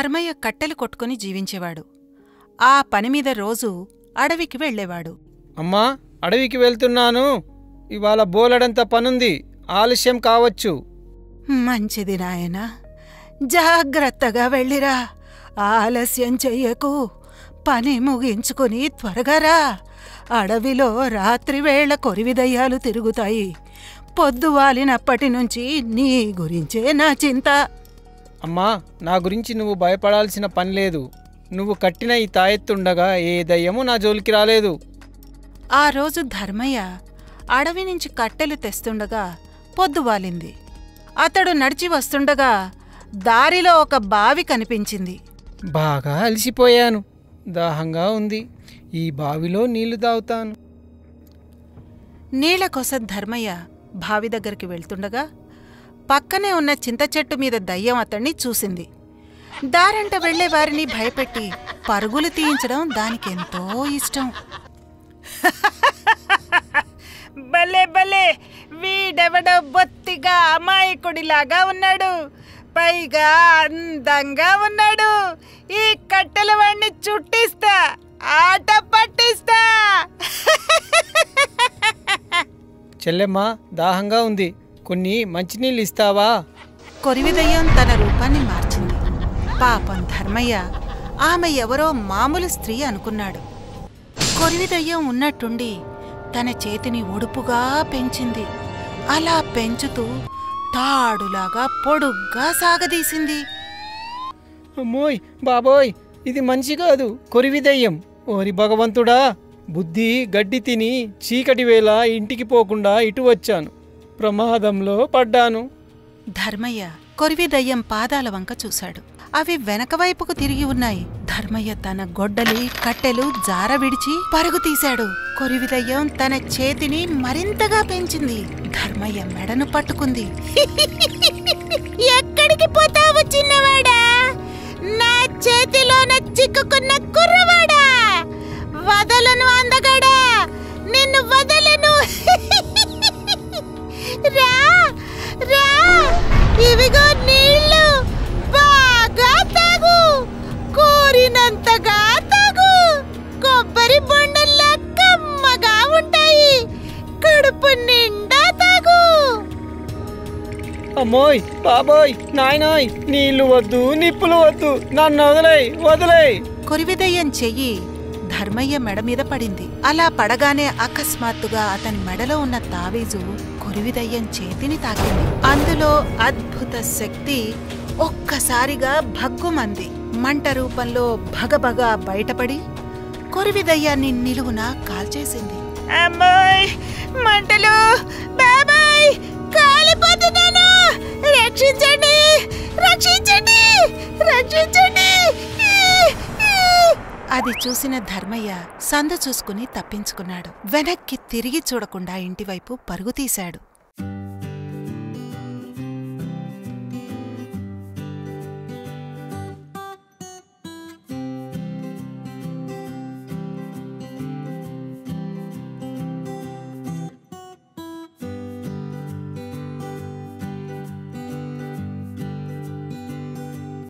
ధర్మయ్య కట్టెలు కొట్టుకుని జీవించేవాడు. ఆ పనిమీద రోజూ అడవికి వెళ్లేవాడు. అమ్మా, అడవికి వెళ్తున్నాను. ఇవాళ బోలెడంత పనుంది, ఆలస్యం కావచ్చు. మంచిది నాయనా, జాగ్రత్తగా వెళ్ళిరా. ఆలస్యం చెయ్యకు. పని ముగించుకుని త్వరగా రా. అడవిలో రాత్రివేళ కొరివిదయ్యాలు తిరుగుతాయి. పొద్దువాలినప్పటినుంచి నీ గురించే నా చింత. అమ్మా, నా గురించి నువ్వు భయపడాల్సిన పనిలేదు. నువ్వు కట్టిన ఈ తాయెత్తుండగా ఏ దయ్యమూ నా జోలికి రాలేదు. ఆ రోజు ధర్మయ్య అడవి నుంచి కట్టెలు తెస్తుండగా పొద్దువాలింది. అతడు నడిచి వస్తుండగా దారిలో ఒక బావి కనిపించింది. బాగా అలసిపోయాను, దాహంగా ఉంది. ఈ బావిలో నీళ్లు తాగుతాను. నీళ్ల కోసం ధర్మయ్య బావి దగ్గరికి వెళ్తుండగా పక్కనే ఉన్న చింతచెట్టు మీద దయ్యం అతన్ని చూసింది. దారంట వెళ్లే వారిని భయపెట్టి పరుగులు తీయించడం దానికెంతో ఇష్టం. భలే భలే, వీడెవడో బొత్తిగా అమాయకుడిలాగా ఉన్నాడు, పైగా అందంగా ఉన్నాడు. ఈ కట్టెల వాణ్ణి చుట్టిస్తా, ఆట పట్టిస్తా. చెల్లెమ్మా, దాహంగా ఉంది, కొన్ని మంచినీళ్ళు ఇస్తావా? కొరివిదయ్యం తన రూపాన్ని మార్చింది. పాపం ధర్మయ్య ఆమె ఎవరో మామూలు స్త్రీ అనుకున్నాడు. కొరివిదయ్యం ఉన్నట్టుండి తన చేతిని ఒడుపుగా పెంచింది. అలా పెంచుతూ తాడులాగా పొడుగ్గా సాగదీసింది. అమ్మోయ్ బాబోయ్, ఇది మంచి కాదు, కొరివిదయ్యం. ఓరి భగవంతుడా, బుద్ధి గడ్డి తిని చీకటి వేళ ఇంటికి పోకుండా ఇటు వచ్చాను. ప్రమాదంలో పడ్డాను. ధర్మయ్య కొరివిదయ్యం పాదాల వంక చూశాడు. అవి వెనకవైపుకు తిరిగి ఉన్నాయి. ధర్మయ్య తన గొడ్డలి కట్టెలు జార విడిచి పరుగు తీశాడు. కొరివిదయ్యం తన చేతిని మరింతగా పెంచింది. ధర్మయ్య మెడను పట్టుకుంది. ఎక్కడికి పోతావు చిన్నవాడా? నా చేతిలోన చిక్కుకున్న కుర్రవాడా, వదలను అందగాడా, నిన్ను వదలను. రా రా, ఇవిగో నీళ్ళు, బాగా తాగు, కోరినంతగా తాగు. కొబ్బరి బొండల్లా కమ్మగా ఉంటాయి, కడుపు నిండా తాగు. అమ్మోయ్ బాబోయ్, నాయనాయ్, నీళ్లు వద్దు, నిప్పులు వద్దు, నన్ను వదిలేయ్, వదిలేయ్. కొరివిదయ్యం చెయ్యి ధర్మయ్య మెడ మీద పడింది. అలా పడగానే అకస్మాత్తుగా అతని మెడలో ఉన్న తావీజు కొరివిదయ్యం చేతిని తాకింది. అందులో అద్భుత శక్తి ఒక్కసారిగా భగ్గుమంది. మంట రూపంలో భగభగా బయటపడి కొరివిదయ్యాన్ని నిలువున కాల్చేసింది. అమ్మాయ్, మంటలు, బాబాయ్, కాలిపోతున్నాను, రక్షించండి, రక్షించండి, రక్షించండి. అది చూసిన ధర్మయ్య సందు చూసుకుని తప్పించుకున్నాడు. వెనక్కి తిరిగి చూడకుండా ఇంటివైపు పరుగు తీశాడు.